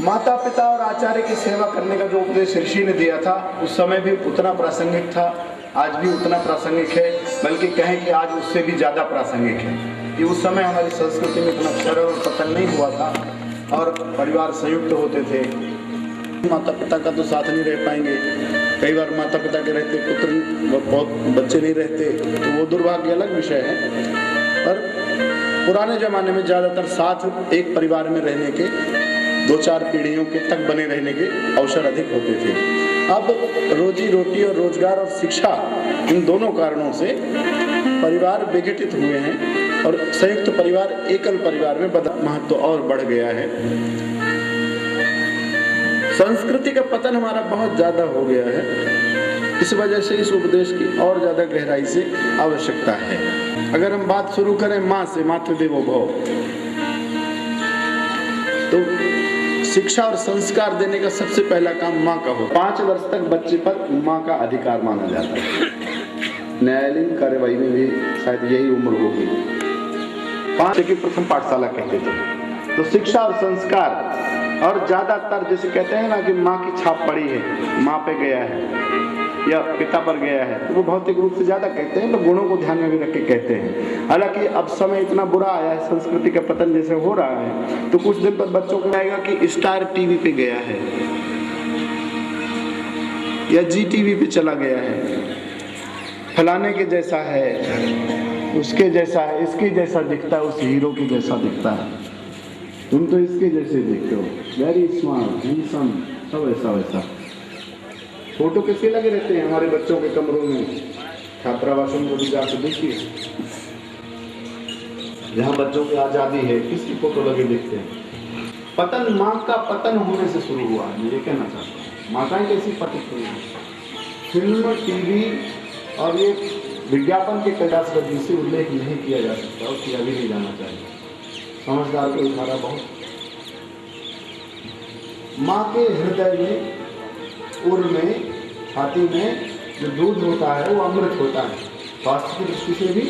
माता पिता और आचार्य की सेवा करने का जो उपदेश ऋषि ने दिया था उस समय भी उतना प्रासंगिक था, आज भी उतना प्रासंगिक है, बल्कि कहें कि आज उससे भी ज़्यादा प्रासंगिक है कि उस समय हमारी संस्कृति में इतना क्षरण और पतन नहीं हुआ था और परिवार संयुक्त होते थे। माता पिता का तो साथ नहीं रह पाएंगे, कई बार माता पिता के रहते पुत्र बहुत बच्चे नहीं रहते, तो वो दुर्भाग्य अलग विषय है। पर पुराने ज़माने में ज़्यादातर साथ एक परिवार में रहने के 2-4 पीढ़ियों के तक बने रहने के अवसर अधिक होते थे। अब रोजी रोटी और रोजगार और शिक्षा, इन दोनों कारणों से परिवार विघटित हुए हैं और संयुक्त परिवार एकल परिवार में महत्व और बढ़ गया है। संस्कृति का पतन हमारा बहुत ज़्यादा हो गया है, इस वजह से इस उपदेश की और ज़्यादा गहराई से आवश्यकता है। अगर हम बात शुरू करें माँ से, मातृदेवो भव, तो शिक्षा और संस्कार देने का सबसे पहला काम माँ का हो। 5 वर्ष तक बच्चे पर माँ का अधिकार माना जाता है। न्यायालयीन कार्यवाही में भी शायद यही उम्र होगी। 5 की प्रथम पाठशाला कहते थे। तो शिक्षा और संस्कार, और ज्यादातर जैसे कहते हैं ना कि माँ की छाप पड़ी है, माँ पे गया है या पिता पर गया है, तो वो भौतिक रूप से ज्यादा कहते हैं, तो गुणों को ध्यान में भी रख के कहते हैं। हालांकि अब समय इतना बुरा आया है, संस्कृति का पतन जैसे हो रहा है, तो कुछ दिन बाद बच्चों को आएगा कि स्टार टीवी पे गया है या जी टीवी पे चला गया है, फलाने के जैसा है, उसके जैसा है, इसके जैसा दिखता है, उस हीरो के जैसा दिखता है, तुम तो इसके जैसे दिखते हो, वेरी स्मार्ट हैंडसम, सब ऐसा वैसा। फोटो किसके लगे रहते हैं हमारे बच्चों के कमरों में, छात्रावासों को भी जाकर देखिए, जहाँ बच्चों की आज़ादी है, किसकी फोटो लगे देखते हैं। पतन माँ का पतन होने से शुरू हुआ है, ये कहना चाहता हूँ। माताएं कैसी पतित हुई हैं, फिल्म, टीवी और ये विज्ञापन के कैलाशगति से उल्लेख नहीं किया जा सकता और किया भी नहीं जाना चाहिए। समझदार को उठाना बहुत। माँ के हृदय में, उर में, छाती में जो दूध होता है वो अमृत होता है, स्वास्थ्य की दृष्टि से भी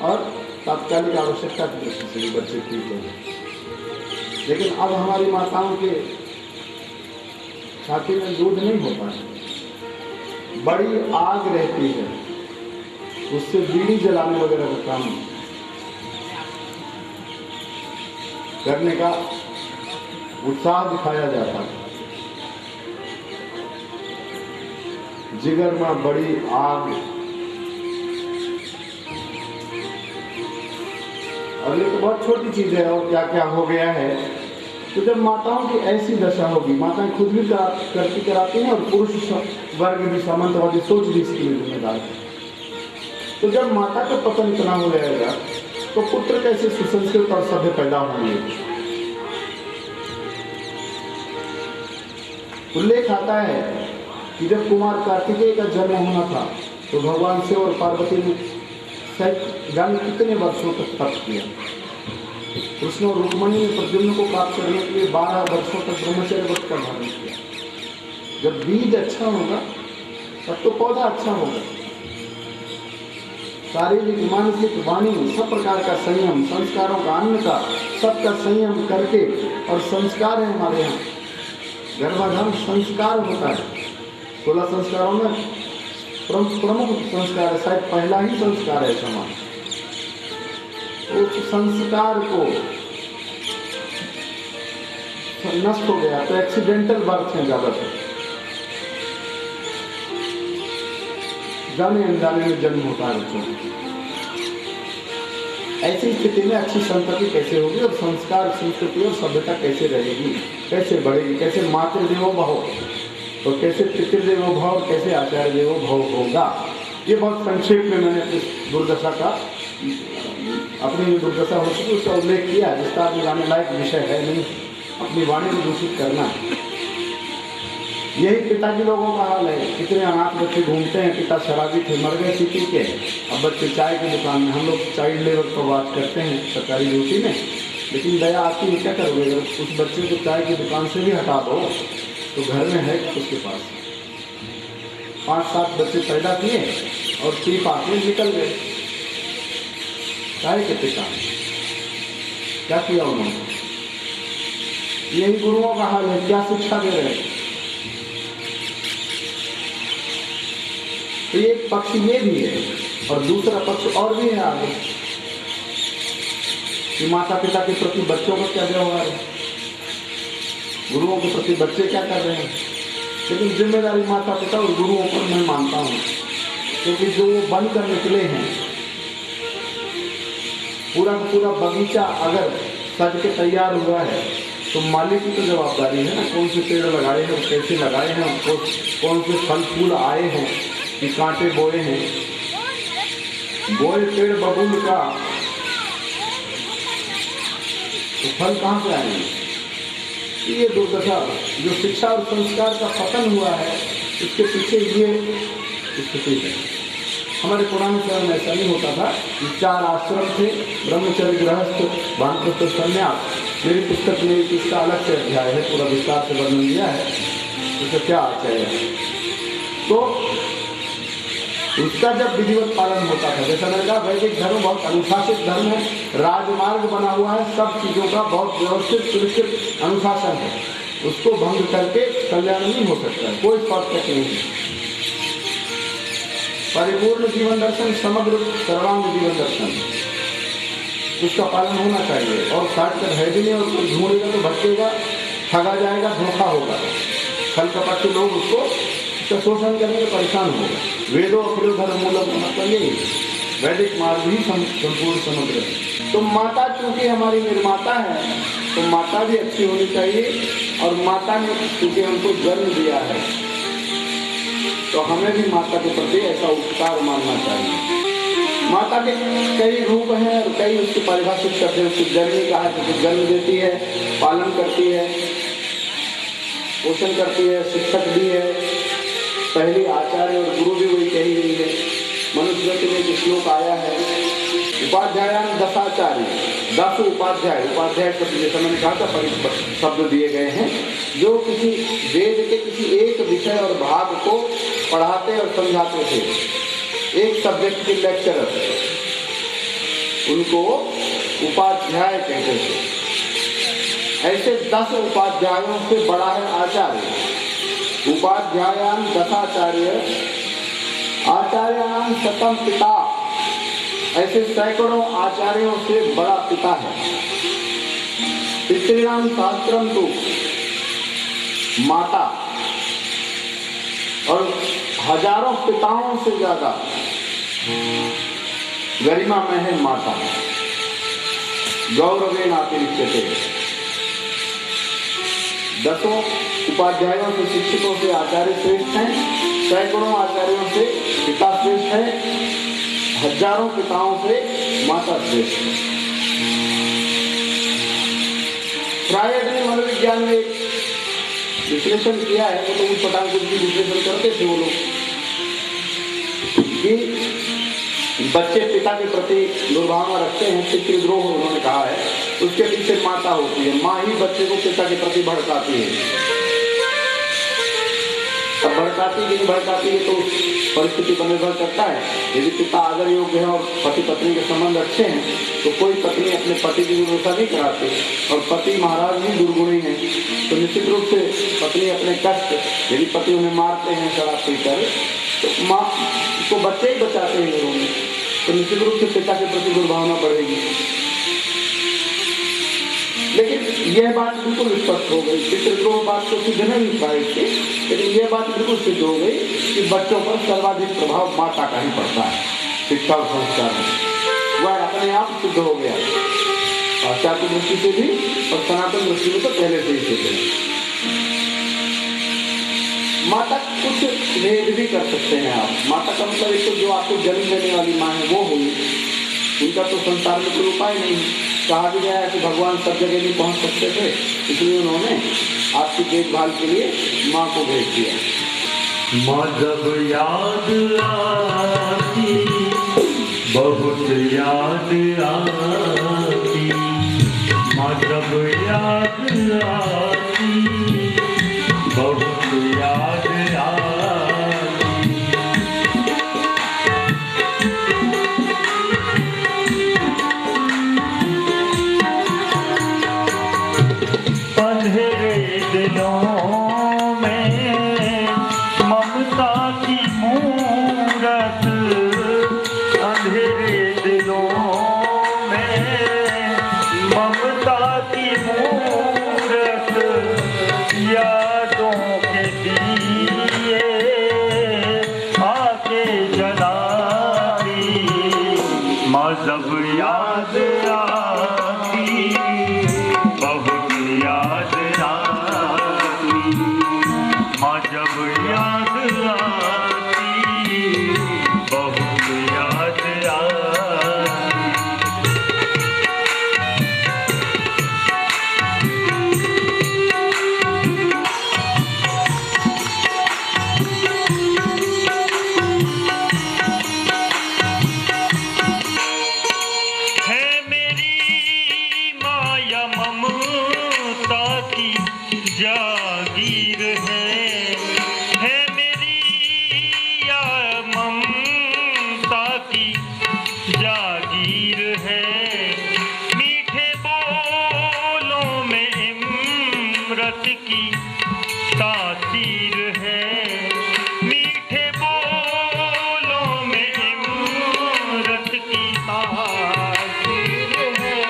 और तात्कालिक आवश्यकता की दृष्टि से भी बच्चे ठीक होंगे। लेकिन अब हमारी माताओं के छाती में दूध नहीं होता है, बड़ी आग रहती है, उससे बीड़ी जलाने वगैरह का काम करने का उत्साह दिखाया जाता है। जिगर में बड़ी आग, और ये तो बहुत छोटी चीज है और क्या क्या हो गया है। तो जब माताओं की ऐसी दशा होगी, माताएं खुद भी कराती हैं और पुरुष वर्ग भी, सामंतवादी सोच भी इसके लिए जिम्मेदार है। तो जब माता का पतन इतना हो जाएगा तो पुत्र कैसे सुसंस्कृत और सभ्य पैदा होंगे। उल्लेख आता है कि जब कुमार कार्तिकेय का जन्म होना था तो भगवान शिव और पार्वती ने जाने कितने वर्षों तक तप किया। कृष्ण और रुक्मणी ने प्रद्युम्न को प्राप्त करने के लिए 12 वर्षों तक ब्रह्मचर्य व्रत का धारण किया। जब बीज अच्छा होगा तब तो पौधा अच्छा होगा। शारीरिक, मानसिक, वाणी, सब प्रकार का संयम, संस्कारों का, अन्न का, सबका संयम करके, और संस्कार है हमारे यहाँ, गर्भाधान संस्कार होता है। 16 संस्कारों में प्रमुख संस्कार है, शायद पहला ही संस्कार है समाज। उस संस्कार को नष्ट हो गया तो एक्सीडेंटल बर्थ है ज्यादातर, जाने अनजाने में जन्म होता है बच्चों को। ऐसी स्थिति में अच्छी संतति कैसे होगी और संस्कार, संस्कृति और सभ्यता कैसे रहेगी, कैसे बढ़ेगी, कैसे मातृदेवो भव और कैसे पितृदेवो भव, कैसे आचार्य देवो भव होगा। ये बहुत संक्षेप में मैंने इस दुर्दशा का, अपनी दुर्दशा हो चुकी उसका उल्लेख किया। विस्तार में जाने लायक विषय है नहीं, अपनी वाणी को दूषित करना। यही पिताजी लोगों का हाल है। कितने अनाथ बच्चे घूमते हैं, पिता शराबी थे, मर गए पी के, अब बच्चे चाय की दुकान में। हम लोग चाइल्ड लेबर पर बात करते हैं सरकारी ड्यूटी में, लेकिन दया आती है, क्या करोगे। अगर उस बच्चे को चाय की दुकान से भी हटा दो तो घर में है उसके पास। 5-7 बच्चे पैदा किए और पी पाके निकल गए। चाय के पिता क्या किया उन्होंने, यही गुरुओं का हाल है, क्या शिक्षा दे रहे हैं। तो एक पक्ष ये भी है और दूसरा पक्ष और भी है आगे कि माता पिता के प्रति बच्चों का क्या व्यवहार है, गुरुओं के प्रति बच्चे क्या कर रहे हैं। लेकिन जिम्मेदारी माता पिता और गुरुओं पर मैं मानता हूँ, क्योंकि जो वो बनकर निकले हैं, पूरा का पूरा बगीचा अगर सज के तैयार हुआ है तो मालिक की तो जवाबदारी है ना, कौन से पेड़ लगाए हैं, कैसे लगाए हैं, उनको कौन से फल फूल आए हैं कि कांटे बोए हैं। बोए पेड़ बबूल का तो फल कहाँ से आएंगे। ये दुर्दशा जो शिक्षा और संस्कार का पतन हुआ है, इसके पीछे ये स्थिति है। हमारे पुराने समय में ऐसा नहीं होता था कि 4 आश्रम थे, ब्रह्मचर्य, गृहस्थ, वानप्रस्थ, संन्यास। मेरी पुस्तक में इसका अलग से अध्याय है, पूरा विस्तार से वर्णन दिया है इसका क्या अर्थ है। तो उसका जब विधिवत पालन होता था, जैसा मैंने कहा वैदिक धर्म बहुत अनुशासित धर्म है, राजमार्ग बना हुआ है, सब चीज़ों का बहुत व्यवस्थित सुरक्षित अनुशासन है। उसको भंग करके कल्याण नहीं हो सकता है, कोई शॉर्टकट नहीं है। परिपूर्ण जीवन दर्शन, समग्र सर्वांग जीवन दर्शन, उसका पालन होना चाहिए। और शॉर्टकट है भी नहीं, और उसको ढूंढेगा तो भटकेगा, ठगा जाएगा, धोखा होगा। फल कपट के लोग उसको उसका शोषण करेंगे, परेशान होगा। वेदों अखिलो धर्म मूलक मतलब यही वैदिक मार्ग ही संपूर्ण समग्र है। तो माता चूंकि हमारी निर्माता है, तो माता भी अच्छी होनी चाहिए, और माता ने चूंकि हमको जन्म दिया है तो हमें भी माता के प्रति ऐसा उपकार मानना चाहिए। माता के कई रूप हैं और कई उसको परिभाषित करते हैं। उसको जननी कहा क्योंकि जन्म देती है, पालन करती है, पोषण करती है, शिक्षक भी है, पहली आचार्य और गुरु भी वही कही गई है। मनुस्मृति में एक श्लोक आया है, उपाध्यायान दशाचार्य, 10 उपाध्याय। उपाध्याय शब्द जैसा मैंने कहा था शब्द दिए गए हैं जो किसी वेद के किसी एक विषय और भाग को पढ़ाते और समझाते थे। एक सब्जेक्ट के लेक्चरर, उनको उपाध्याय कहते थे। ऐसे 10 उपाध्यायों से बड़ा है आचार्य। उपाध्यायान दशाचार्य, आचार्याणाम शतम पिता। ऐसे सैकड़ों आचार्यों से बड़ा पिता है। पितॄणाम शास्त्रम तो माता, और हजारों पिताओं से ज्यादा गरिमा में है माता। गौरवेण अतिरिच्यते। 10 उपाध्यायों से, शिक्षकों से आचार्य श्रेष्ठ हैं, सैकड़ों आचार्यों से पिता श्रेष्ठ है, हजारों पिताओं से माता श्रेष्ठ है। प्रायः मनोविज्ञान में विश्लेषण किया है, वो तो उस प्रकार कुछ भी विश्लेषण करते थे वो लोग कि बच्चे पिता के प्रति दुर्भावना रखते हैं, पितृद्रोह उन्होंने कहा है, उसके पीछे माता होती है। माँ ही बच्चे को पिता के प्रति भड़काती है। अब भड़काती कि नहीं भड़काती है तो परिस्थिति पर निर्भर करता है। यदि पिता आदर योग्य है और पति पत्नी के संबंध अच्छे हैं तो कोई पत्नी अपने पति की भरोसा नहीं कराती, और पति महाराज भी दुर्गुणी है तो निश्चित रूप से पत्नी अपने कष्ट, यदि पति उन्हें मारते हैं शराब पीकर, तो माँ को बच्चे ही बचाते हैं लोगों में, तो निश्चित रूप से पिता के प्रति दुर्भावना बढ़ेगी। लेकिन यह बात बिल्कुल स्पष्ट हो गई। पितृद्रोह बात तो सिद्ध नहीं पाई थी, लेकिन यह बात बिल्कुल सिद्ध हो गई कि बच्चों पर सर्वाधिक प्रभाव माता का ही पड़ता है शिक्षा और संस्कार में। वह अपने आप सिद्ध हो गया, पाश्चात्य दृष्टि से भी और सनातन दृष्टि में तो पहले से ही सिद्ध है। माता कुछ भेद भी कर सकते हैं आप। माता का मतलब एक तो जो आपको जन्म देने वाली माँ है वो हुई, उनका तो संसार में कोई उपाय नहीं। कहा भी गया है कि भगवान सब जगह नहीं पहुंच सकते थे, इसलिए उन्होंने आपकी देखभाल के लिए माँ को भेज दिया। माँ जब याद आती, बहुत याद आती, माँ जब याद आती, बहुत याद आती। पन्हे में ममता की मूरत अंधेरे दिलों में ममता की मूरत यादों के दिए आके जलाती माँ जब याद आती बहुत याद आती माँ जब याद आती बहुत याद आती है मेरी माया ममता की जागीर है मेरी या ममता की जागीर है मीठे बोलों में इमरत की तासीर है मीठे बोलों में इमरत की तासीर है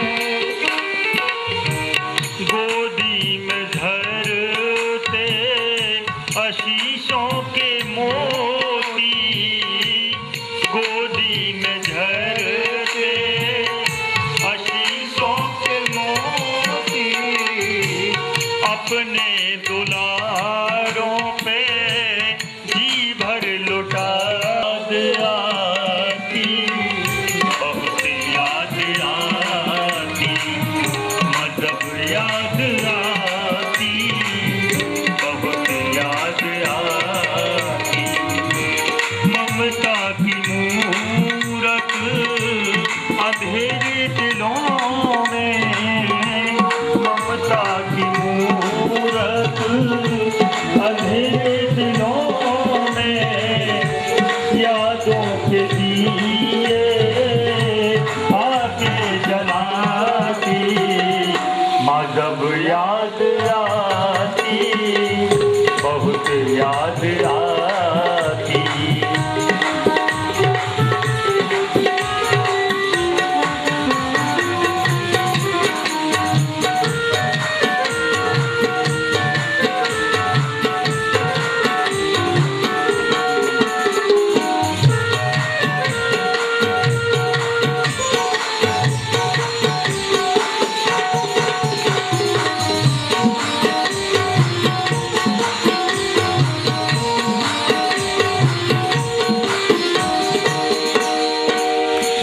गोदी में धरते आशीषों के मोती गोदी में धरते आशीषों के मोती अपने दुलारों पे जी भर लुटा आती बहुत याद आती मजब याद आती बहुत याद आती ममता की मूरत अंधेरे दिलों में ममता की मूरत अंधेरे दिलों में यादों के दिए आके जलाती माँ जब याद आती बहुत याद आती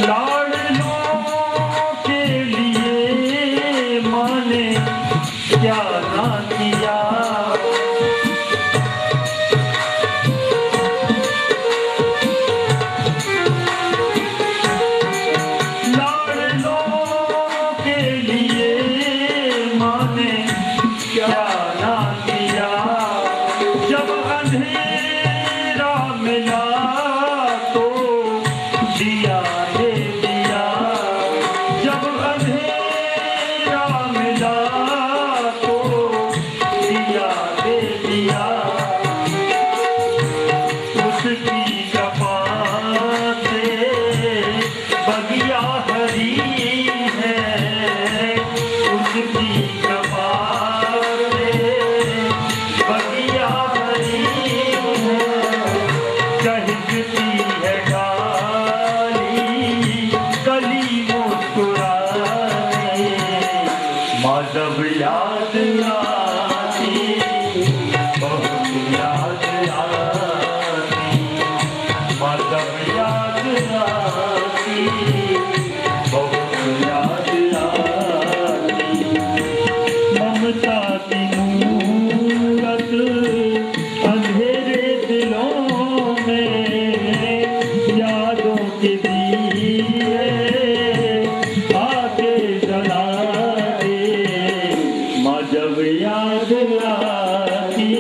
लाडलों के लिए माँ ने क्या ना किया लाडलों के लिए माँ ने क्या ना किया जब अंधेरा मिला तो दिया दे दिया जब अंधेरा मिला तो दिया दे दिया उसकी कपाल से बगिया हरी है उसकी कपाल से बगिया हरी है चहकती है कली मुस्कुराती माँ जब याद आती बहुत याद आती माँ जब याद आती बहुत याद आती ममता की मूरत अंधेरे दिलों में यादों के दिए आके जलाते माँ जब याद आती